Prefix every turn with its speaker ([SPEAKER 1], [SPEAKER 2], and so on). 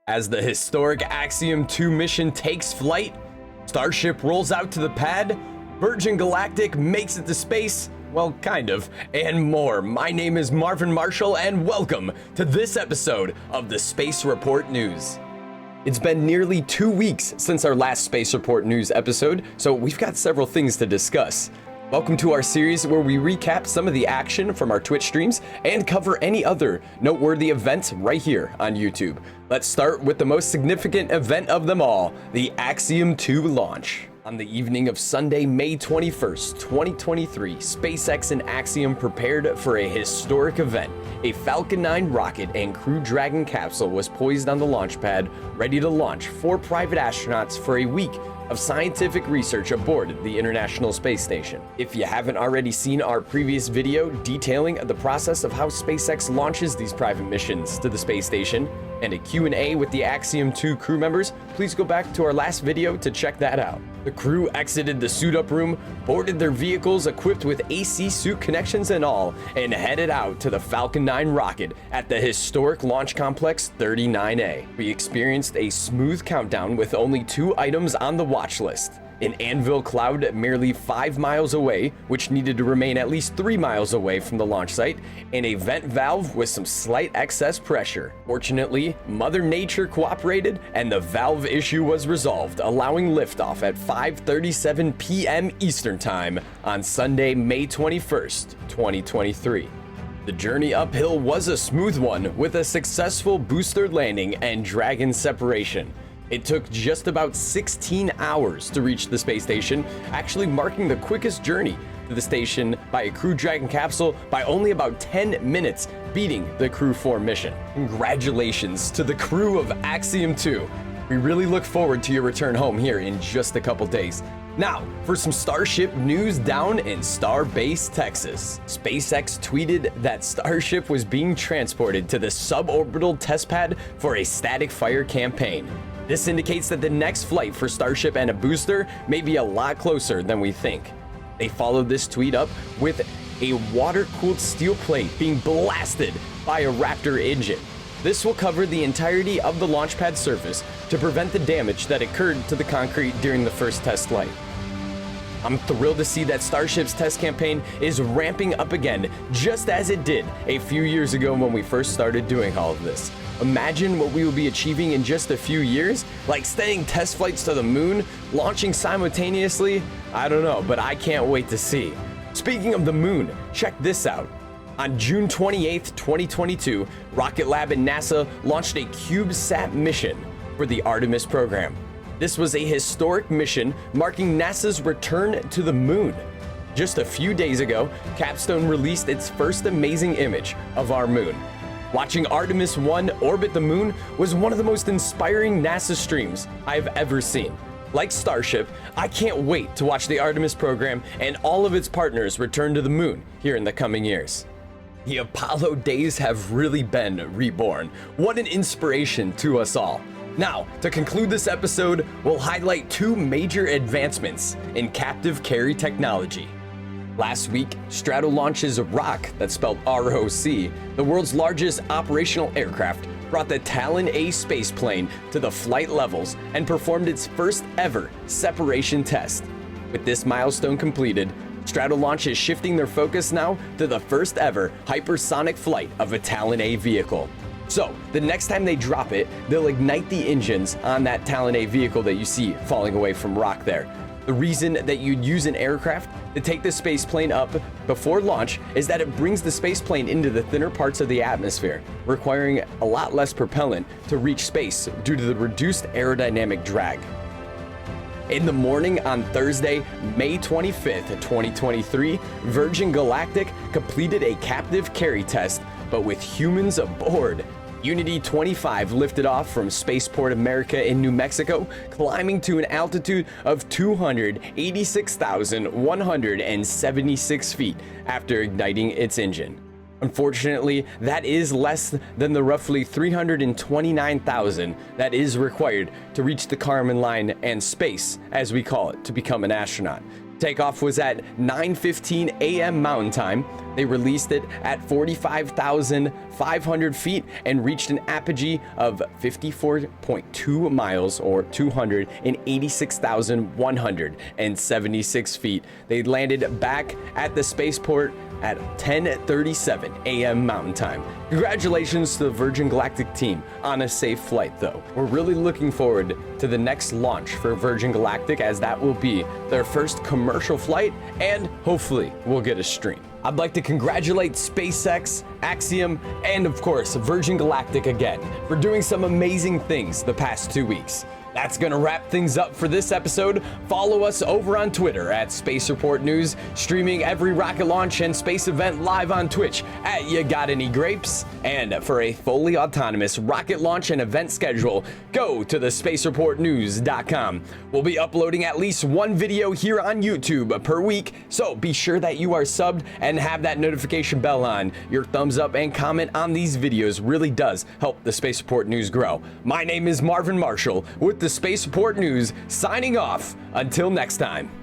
[SPEAKER 1] As the historic Axiom-2 mission takes flight, Starship rolls out to the pad, Virgin Galactic makes it to space, well, kind of, and more. My name is Marvin Marshall, and welcome to this episode of the Space Report News. It's been nearly 2 weeks since our last Space Report News episode, so we've got several things to discuss. Welcome to our series where we recap some of the action from our Twitch streams and cover any other noteworthy events right here on YouTube. Let's start with the most significant event of them all, the Axiom-2 launch. On the evening of Sunday, May 21st, 2023, SpaceX and Axiom prepared for a historic event. A Falcon 9 rocket and Crew Dragon capsule was poised on the launch pad, ready to launch 4 private astronauts for a week of scientific research aboard the International Space Station. If you haven't already seen our previous video detailing the process of how SpaceX launches these private missions to the space station and a Q&A with the Axiom-2 crew members, please go back to our last video to check that out. The crew exited the suit-up room, boarded their vehicles equipped with AC suit connections and all, and headed out to the Falcon 9 rocket at the historic Launch Complex 39A. We experienced a smooth countdown with only 2 items on the watch list. An anvil cloud merely 5 miles away, which needed to remain at least 3 miles away from the launch site, and a vent valve with some slight excess pressure. Fortunately, Mother Nature cooperated and the valve issue was resolved, allowing liftoff at 5:37 p.m. Eastern Time on Sunday, May 21st, 2023. The journey uphill was a smooth one with a successful booster landing and Dragon separation. It took just about 16 hours to reach the space station, actually marking the quickest journey to the station by a Crew Dragon capsule by only about 10 minutes, beating the Crew 4 mission. Congratulations to the crew of Axiom-2. We really look forward to your return home here in just a couple days. Now, for some Starship news down in Starbase, Texas. SpaceX tweeted that Starship was being transported to the suborbital test pad for a static fire campaign. This indicates that the next flight for Starship and a booster may be a lot closer than we think. They followed this tweet up with a water-cooled steel plate being blasted by a Raptor engine. This will cover the entirety of the launch pad surface to prevent the damage that occurred to the concrete during the first test flight. I'm thrilled to see that Starship's test campaign is ramping up again, just as it did a few years ago when we first started doing all of this. Imagine what we will be achieving in just a few years, like sending test flights to the moon, launching simultaneously. I don't know, but I can't wait to see. Speaking of the moon, check this out. On June 28, 2022, Rocket Lab and NASA launched a CubeSat mission for the Artemis program. This was a historic mission marking NASA's return to the moon. Just a few days ago, Capstone released its first amazing image of our moon. Watching Artemis 1 orbit the moon was one of the most inspiring NASA streams I've ever seen. Like Starship, I can't wait to watch the Artemis program and all of its partners return to the moon here in the coming years. The Apollo days have really been reborn. What an inspiration to us all. Now, to conclude this episode, we'll highlight 2 major advancements in captive carry technology. Last week, Stratolaunch's ROC, that's spelled ROC, the world's largest operational aircraft, brought the Talon A spaceplane to the flight levels and performed its first ever separation test. With this milestone completed, Stratolaunch is shifting their focus now to the first ever hypersonic flight of a Talon A vehicle. So, the next time they drop it, they'll ignite the engines on that Talon A vehicle that you see falling away from ROC there. The reason that you'd use an aircraft to take the spaceplane up before launch is that it brings the spaceplane into the thinner parts of the atmosphere, requiring a lot less propellant to reach space due to the reduced aerodynamic drag. In the morning on Thursday, May 25th, 2023, Virgin Galactic completed a captive carry test, but with humans aboard. Unity 25 lifted off from Spaceport America in New Mexico, climbing to an altitude of 286,176 feet after igniting its engine. Unfortunately, that is less than the roughly 329,000 that is required to reach the Kármán line and space, as we call it, to become an astronaut. Takeoff was at 9:15 a.m. Mountain Time. They released it at 45,500 feet and reached an apogee of 54.2 miles or 286,176 feet. They landed back at the spaceport at 10:37 a.m. Mountain Time. Congratulations to the Virgin Galactic team on a safe flight though. We're really looking forward to the next launch for Virgin Galactic, as that will be their first commercial flight, and hopefully we'll get a stream. I'd like to congratulate SpaceX, Axiom, and of course Virgin Galactic again for doing some amazing things the past 2 weeks. That's gonna wrap things up for this episode. Follow us over on Twitter at Space Report News, streaming every rocket launch and space event live on Twitch at You Got Any Grapes. And for a fully autonomous rocket launch and event schedule, go to thespacereportnews.com. We'll be uploading at least one video here on YouTube per week, so be sure that you are subbed and have that notification bell on. Your thumbs up and comment on these videos really does help the Space Report News grow. My name is Marvin Marshall with the Space Report News, signing off. Until next time.